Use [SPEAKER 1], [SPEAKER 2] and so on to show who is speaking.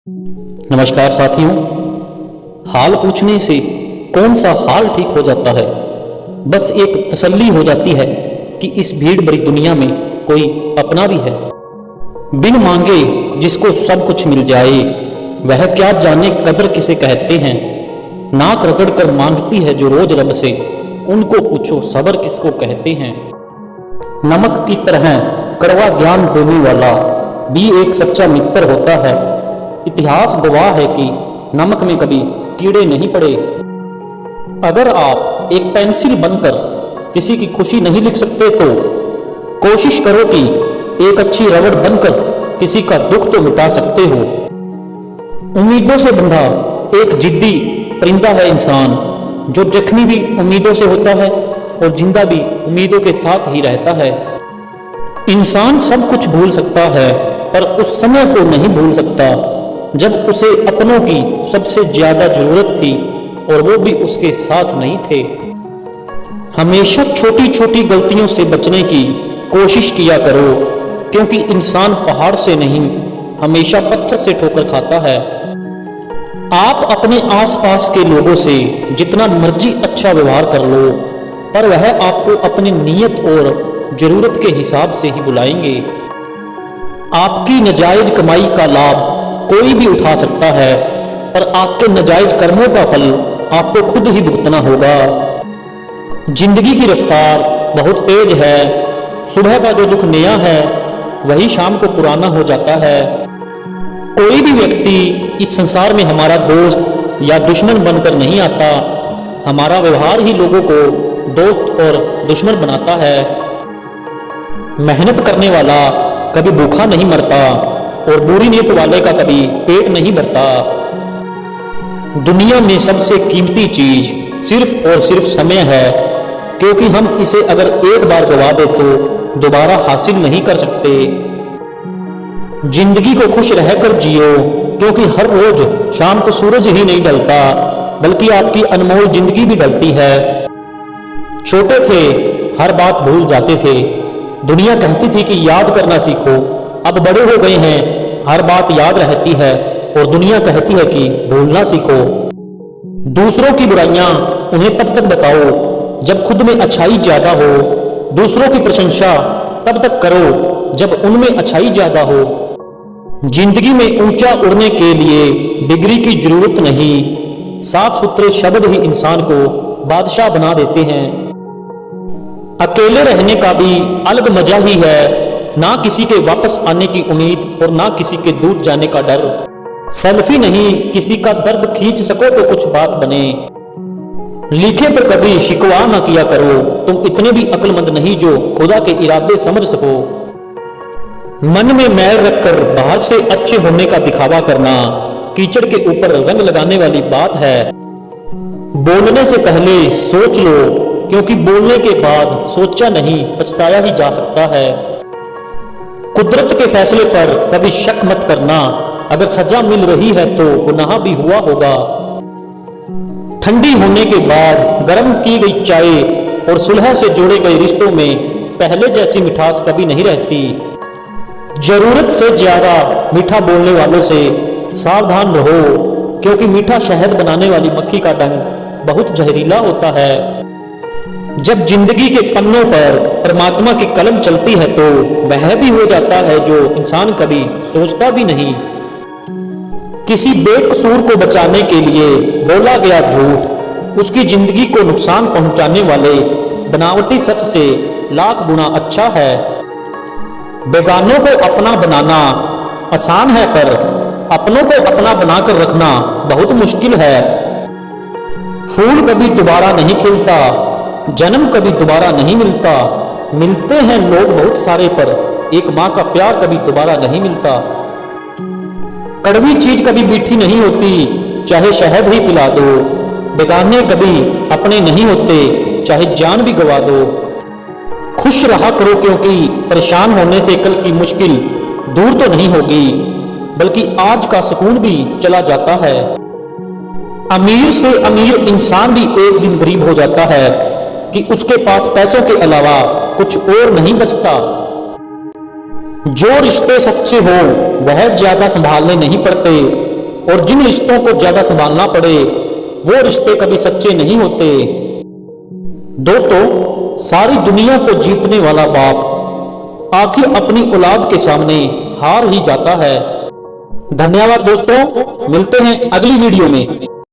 [SPEAKER 1] नमस्कार साथियों। हाल पूछने से कौन सा हाल ठीक हो जाता है। बस एक तसल्ली हो जाती है कि इस भीड़ भरी दुनिया में कोई अपना भी है। बिन मांगे जिसको सब कुछ मिल जाए, वह क्या जाने कदर किसे कहते हैं। नाक रगड़ कर मांगती है जो रोज रब से, उनको पूछो सबर किसको कहते हैं। नमक की तरह कड़वा ज्ञान देने वाला भी एक सच्चा मित्र होता है। इतिहास गवाह है कि नमक में कभी कीड़े नहीं पड़े। अगर आप एक पेंसिल बनकर किसी की खुशी नहीं लिख सकते तो कोशिश करो कि एक अच्छी रबड़ बनकर किसी का दुख तो मिटा सकते हो। उम्मीदों से बंधा एक जिद्दी परिंदा है इंसान, जो जख्मी भी उम्मीदों से होता है और जिंदा भी उम्मीदों के साथ ही रहता है। इंसान सब कुछ भूल सकता है, पर उस समय को नहीं भूल सकता जब उसे अपनों की सबसे ज्यादा जरूरत थी और वो भी उसके साथ नहीं थे। हमेशा छोटी छोटी गलतियों से बचने की कोशिश किया करो, क्योंकि इंसान पहाड़ से नहीं हमेशा पत्थर से ठोकर खाता है। आप अपने आसपास के लोगों से जितना मर्जी अच्छा व्यवहार कर लो, पर वह आपको अपनी नीयत और जरूरत के हिसाब से ही बुलाएंगे। आपकी नाजायज कमाई का लाभ कोई भी उठा सकता है, पर आपके नाजायज कर्मों का फल आपको खुद ही भुगतना होगा। जिंदगी की रफ्तार बहुत तेज है। सुबह का जो दुख नया है वही शाम को पुराना हो जाता है। कोई भी व्यक्ति इस संसार में हमारा दोस्त या दुश्मन बनकर नहीं आता। हमारा व्यवहार ही लोगों को दोस्त और दुश्मन बनाता है। मेहनत करने वाला कभी भूखा नहीं मरता और बुरी नीयत वाले का कभी पेट नहीं भरता। दुनिया में सबसे कीमती चीज सिर्फ और सिर्फ समय है, क्योंकि हम इसे अगर एक बार गवा दे तो दोबारा हासिल नहीं कर सकते। जिंदगी को खुश रहकर जियो, क्योंकि हर रोज शाम को सूरज ही नहीं ढलता, बल्कि आपकी अनमोल जिंदगी भी ढलती है। छोटे थे हर बात भूल जाते थे, दुनिया कहती थी कि याद करना सीखो। अब बड़े हो गए हैं, हर बात याद रहती है और दुनिया कहती है कि भूलना सीखो। दूसरों की बुराइयां उन्हें तब तक बताओ जब खुद में अच्छाई ज्यादा हो। दूसरों की प्रशंसा तब तक करो जब उनमें अच्छाई ज्यादा हो। जिंदगी में ऊंचा उड़ने के लिए डिग्री की जरूरत नहीं, साफ सुथरे शब्द ही इंसान को बादशाह बना देते हैं। अकेले रहने का भी अलग मजा ही है, ना किसी के वापस आने की उम्मीद और ना किसी के दूर जाने का डर। सेल्फी नहीं किसी का दर्द खींच सको तो कुछ बात बने। लिखे पर कभी शिकवा ना किया करो, तुम इतने भी अक्लमंद नहीं जो खुदा के इरादे समझ सको। मन में मैल रखकर बाहर से अच्छे होने का दिखावा करना कीचड़ के ऊपर रंग लगाने वाली बात है। बोलने से पहले सोच लो, क्योंकि बोलने के बाद सोचा नहीं पछताया ही जा सकता है। कुदरत के फैसले पर कभी शक मत करना, अगर सजा मिल रही है तो गुनाह भी हुआ होगा। ठंडी होने के बाद गर्म की गई चाय और सुलह से जोड़े गए रिश्तों में पहले जैसी मिठास कभी नहीं रहती। जरूरत से ज्यादा मीठा बोलने वालों से सावधान रहो, क्योंकि मीठा शहद बनाने वाली मक्खी का डंक बहुत जहरीला होता है। जब जिंदगी के पन्नों पर परमात्मा की कलम चलती है तो वह भी हो जाता है जो इंसान कभी सोचता भी नहीं। किसी बेकसूर को बचाने के लिए बोला गया झूठ उसकी जिंदगी को नुकसान पहुंचाने वाले बनावटी सच से लाख गुना अच्छा है। बेगानों को अपना बनाना आसान है, पर अपनों को अपना बनाकर रखना बहुत मुश्किल है। फूल कभी दोबारा नहीं खिलता, जन्म कभी दोबारा नहीं मिलता। मिलते हैं लोग बहुत सारे, पर एक माँ का प्यार कभी दोबारा नहीं मिलता। कड़वी चीज कभी मीठी नहीं होती, चाहे शहद ही पिला दो। बेगाने कभी अपने नहीं होते, चाहे जान भी गवा दो। खुश रहा करो, क्योंकि परेशान होने से कल की मुश्किल दूर तो नहीं होगी, बल्कि आज का सुकून भी चला जाता है। अमीर से अमीर इंसान भी एक दिन गरीब हो जाता है कि उसके पास पैसों के अलावा कुछ और नहीं बचता। जो रिश्ते सच्चे हो वह ज्यादा संभालने नहीं पड़ते, और जिन रिश्तों को ज्यादा संभालना पड़े वो रिश्ते कभी सच्चे नहीं होते। दोस्तों, सारी दुनिया को जीतने वाला बाप आखिर अपनी औलाद के सामने हार ही जाता है। धन्यवाद दोस्तों, मिलते हैं अगली वीडियो में।